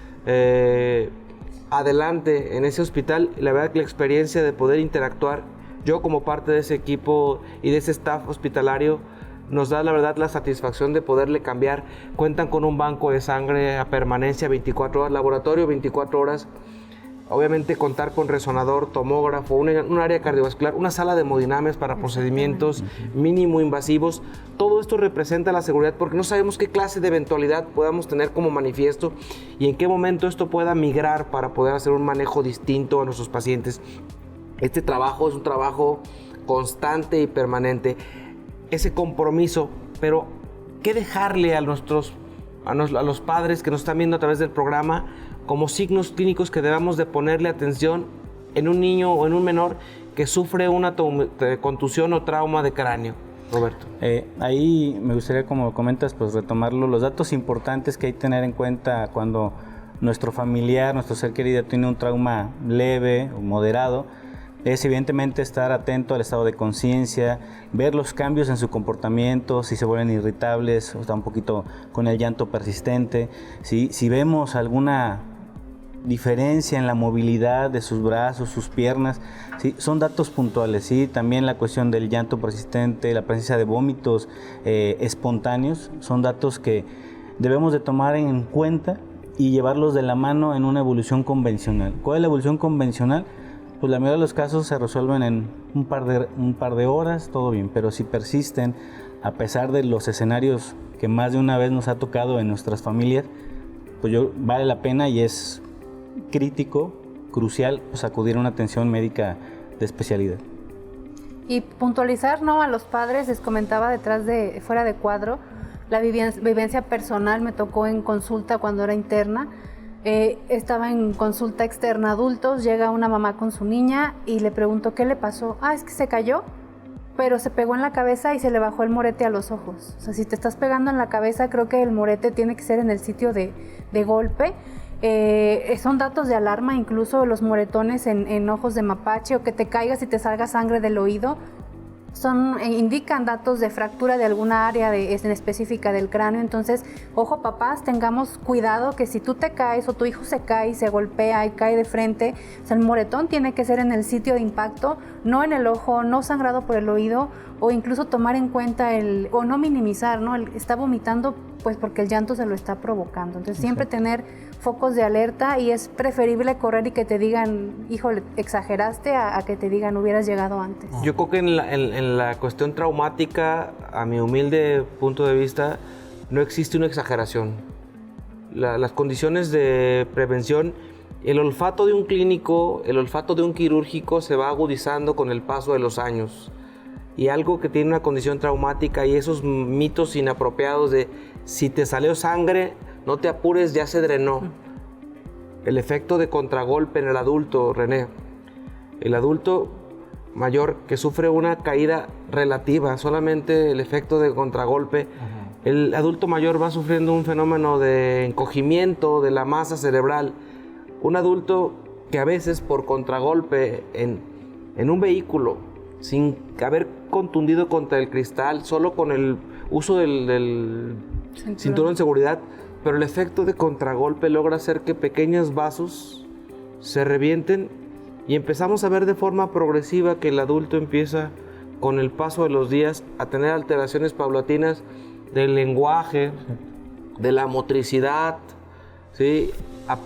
adelante en ese hospital. La verdad que la experiencia de poder interactuar, yo como parte de ese equipo y de ese staff hospitalario, nos da la verdad la satisfacción de poderle cambiar. Cuentan con un banco de sangre a permanencia 24 horas, laboratorio 24 horas. Obviamente contar con resonador, tomógrafo, un área cardiovascular, una sala de hemodinamias para procedimientos mínimo invasivos. Todo esto representa la seguridad porque no sabemos qué clase de eventualidad podamos tener como manifiesto y en qué momento esto pueda migrar para poder hacer un manejo distinto a nuestros pacientes. Este trabajo es un trabajo constante y permanente. Ese compromiso, pero ¿qué dejarle a los padres que nos están viendo a través del programa como signos clínicos que debamos de ponerle atención en un niño o en un menor que sufre una contusión o trauma de cráneo? Roberto. Ahí me gustaría, como comentas, pues retomarlo. Los datos importantes que hay que tener en cuenta cuando nuestro familiar, nuestro ser querido tiene un trauma leve o moderado, es evidentemente estar atento al estado de conciencia, ver los cambios en su comportamiento, si se vuelven irritables o está un poquito con el llanto persistente, ¿sí? Si vemos alguna diferencia en la movilidad de sus brazos, sus piernas, ¿sí? Son datos puntuales, ¿sí? También la cuestión del llanto persistente, la presencia de vómitos espontáneos, son datos que debemos de tomar en cuenta y llevarlos de la mano en una evolución convencional. ¿Cuál es la evolución convencional? Pues la mayoría de los casos se resuelven en un par de horas, todo bien, pero si persisten, a pesar de los escenarios que más de una vez nos ha tocado en nuestras familias, pues vale la pena y es crítico, crucial, pues acudir a una atención médica de especialidad. Y puntualizar, ¿no? A los padres, les comentaba fuera de cuadro, la vivencia personal me tocó en consulta cuando era interna. Estaba en consulta externa adultos, llega una mamá con su niña y le pregunto ¿qué le pasó? Es que se cayó, pero se pegó en la cabeza y se le bajó el morete a los ojos. O sea, si te estás pegando en la cabeza, creo que el morete tiene que ser en el sitio de golpe. Son datos de alarma, incluso los moretones en ojos de mapache, o que te caigas y te salga sangre del oído. indican datos de fractura de alguna área en específica del cráneo. Entonces, ojo papás, tengamos cuidado que si tú te caes o tu hijo se cae y se golpea y cae de frente, o sea, el moretón tiene que ser en el sitio de impacto, no en el ojo, no sangrado por el oído, o incluso tomar en cuenta o no minimizar, ¿no? Está vomitando pues porque el llanto se lo está provocando. Entonces, siempre tener focos de alerta, y es preferible correr y que te digan, híjole, exageraste, a que te digan, hubieras llegado antes. Yo creo que en la cuestión traumática, a mi humilde punto de vista, no existe una exageración. Las condiciones de prevención, el olfato de un clínico, el olfato de un quirúrgico se va agudizando con el paso de los años. Y algo que tiene una condición traumática, y esos mitos inapropiados de si te salió sangre, no te apures, ya se drenó. El efecto de contragolpe en el adulto, René. El adulto mayor que sufre una caída relativa, solamente el efecto de contragolpe, el adulto mayor va sufriendo un fenómeno de encogimiento de la masa cerebral. Un adulto que a veces por contragolpe en un vehículo, sin haber contundido contra el cristal, solo con el uso del cinturón de seguridad, pero el efecto de contragolpe logra hacer que pequeños vasos se revienten, y empezamos a ver de forma progresiva que el adulto empieza, con el paso de los días, a tener alteraciones paulatinas del lenguaje, de la motricidad, ¿sí? A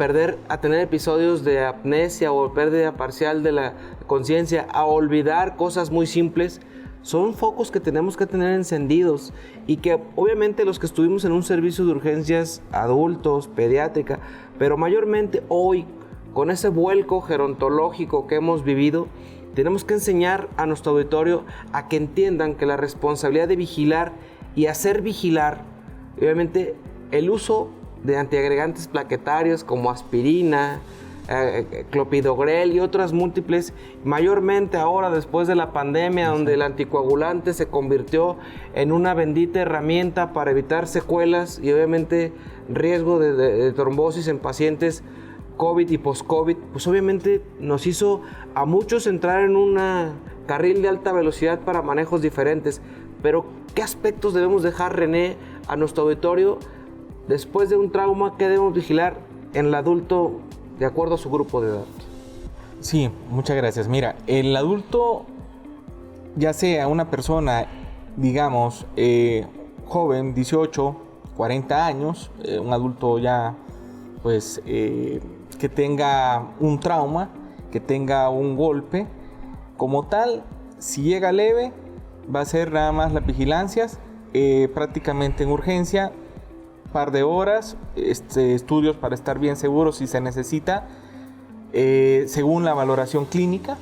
tener episodios de amnesia o pérdida parcial de la conciencia, a olvidar cosas muy simples. Son focos que tenemos que tener encendidos, y que obviamente los que estuvimos en un servicio de urgencias adultos, pediátrica, pero mayormente hoy, con ese vuelco gerontológico que hemos vivido, tenemos que enseñar a nuestro auditorio a que entiendan que la responsabilidad de vigilar y hacer vigilar, obviamente el uso de antiagregantes plaquetarios como aspirina, clopidogrel y otras múltiples, mayormente ahora después de la pandemia, donde el anticoagulante se convirtió en una bendita herramienta para evitar secuelas y obviamente riesgo de trombosis en pacientes COVID y post-COVID, pues obviamente nos hizo a muchos entrar en un carril de alta velocidad para manejos diferentes. Pero, ¿qué aspectos debemos dejar, René, a nuestro auditorio después de un trauma? ¿Qué debemos vigilar en el adulto de acuerdo a su grupo de edad? Sí, muchas gracias. Mira, el adulto, ya sea una persona, digamos, joven, 18, 40 años, un adulto ya, pues, que tenga un trauma, que tenga un golpe, como tal, si llega leve, va a ser nada más las vigilancias, prácticamente en urgencia, par de horas, estudios para estar bien seguros si se necesita, según la valoración clínica.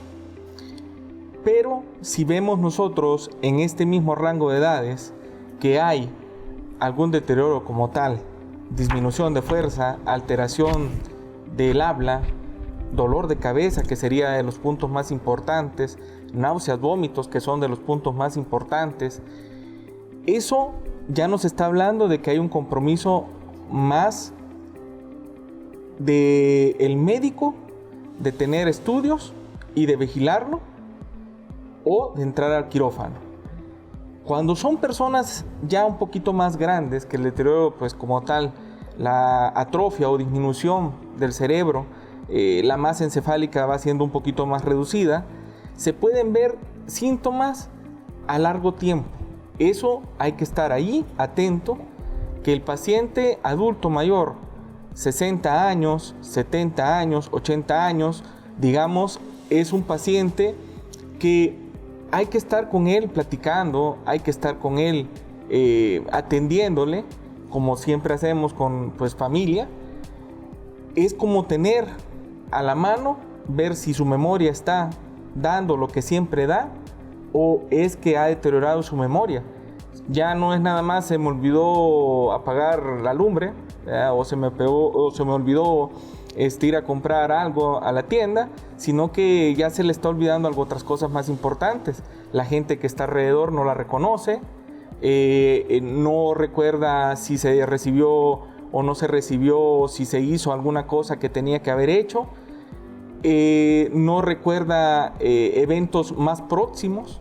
Pero si vemos nosotros en este mismo rango de edades que hay algún deterioro como tal, disminución de fuerza, alteración del habla, dolor de cabeza, que sería de los puntos más importantes, náuseas, vómitos, que son de los puntos más importantes, eso ya nos está hablando de que hay un compromiso más del médico de tener estudios y de vigilarlo, o de entrar al quirófano. Cuando son personas ya un poquito más grandes, que el deterioro, pues como tal, la atrofia o disminución del cerebro, la masa encefálica va siendo un poquito más reducida, se pueden ver síntomas a largo tiempo. Eso hay que estar ahí, atento, que el paciente adulto mayor, 60 años, 70 años, 80 años, digamos, es un paciente que hay que estar con él platicando, hay que estar con él atendiéndole, como siempre hacemos con pues, familia. Es como tener a la mano, ver si su memoria está dando lo que siempre da, o es que ha deteriorado su memoria. Ya no es nada más se me olvidó apagar la lumbre, o se me olvidó ir a comprar algo a la tienda, sino que ya se le está olvidando otras cosas más importantes. La gente que está alrededor no la reconoce, no recuerda si se recibió o no se recibió, si se hizo alguna cosa que tenía que haber hecho, no recuerda eventos más próximos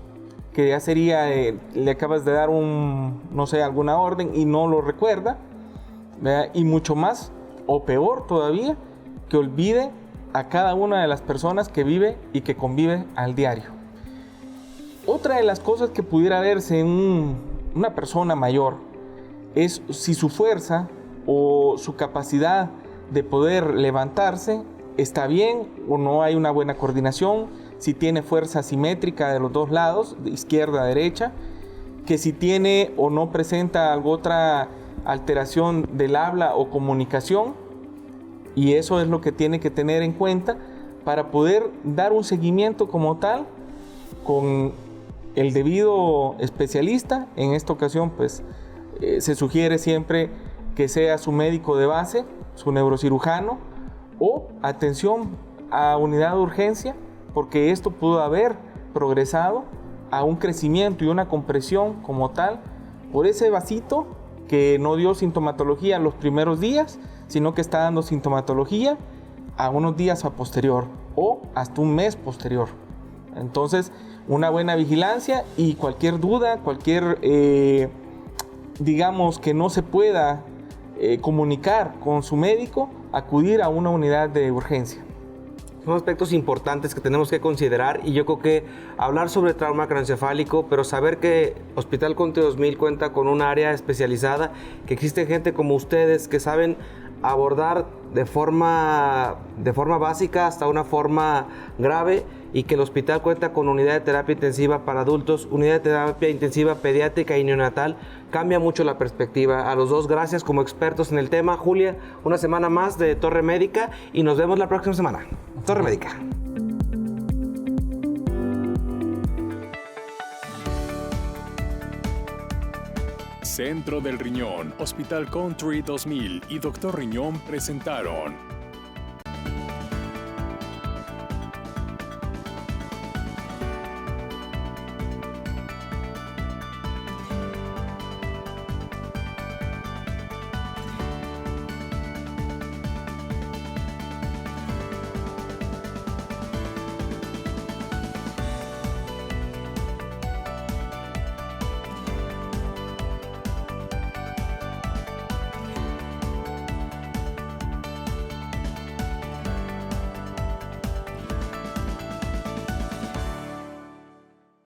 que ya sería, le acabas de dar alguna orden y no lo recuerda, ¿verdad? Y mucho más, o peor todavía, que olvide a cada una de las personas que vive y que convive al diario. Otra de las cosas que pudiera verse en una persona mayor es si su fuerza o su capacidad de poder levantarse está bien o no hay una buena coordinación, si tiene fuerza asimétrica de los dos lados, de izquierda a derecha, que si tiene o no presenta alguna otra alteración del habla o comunicación, y eso es lo que tiene que tener en cuenta para poder dar un seguimiento como tal con el debido especialista. En esta ocasión pues se sugiere siempre que sea su médico de base, su neurocirujano, o atención a unidad de urgencia, porque esto pudo haber progresado a un crecimiento y una compresión como tal por ese vasito que no dio sintomatología los primeros días, sino que está dando sintomatología a unos días a posterior o hasta un mes posterior. Entonces, una buena vigilancia, y cualquier duda, cualquier digamos que no se pueda comunicar con su médico, acudir a una unidad de urgencia. Son aspectos importantes que tenemos que considerar, y yo creo que hablar sobre trauma craneoencefálico, pero saber que Hospital Country 2000 cuenta con un área especializada, que existe gente como ustedes que saben abordar de forma básica hasta una forma grave, y que el hospital cuenta con unidad de terapia intensiva para adultos, unidad de terapia intensiva pediátrica y neonatal, cambia mucho la perspectiva. A los dos, gracias como expertos en el tema. Julia, una semana más de Torre Médica y nos vemos la próxima semana. Torre Médica. Centro del Riñón, Hospital Country 2000 y Dr. Riñón presentaron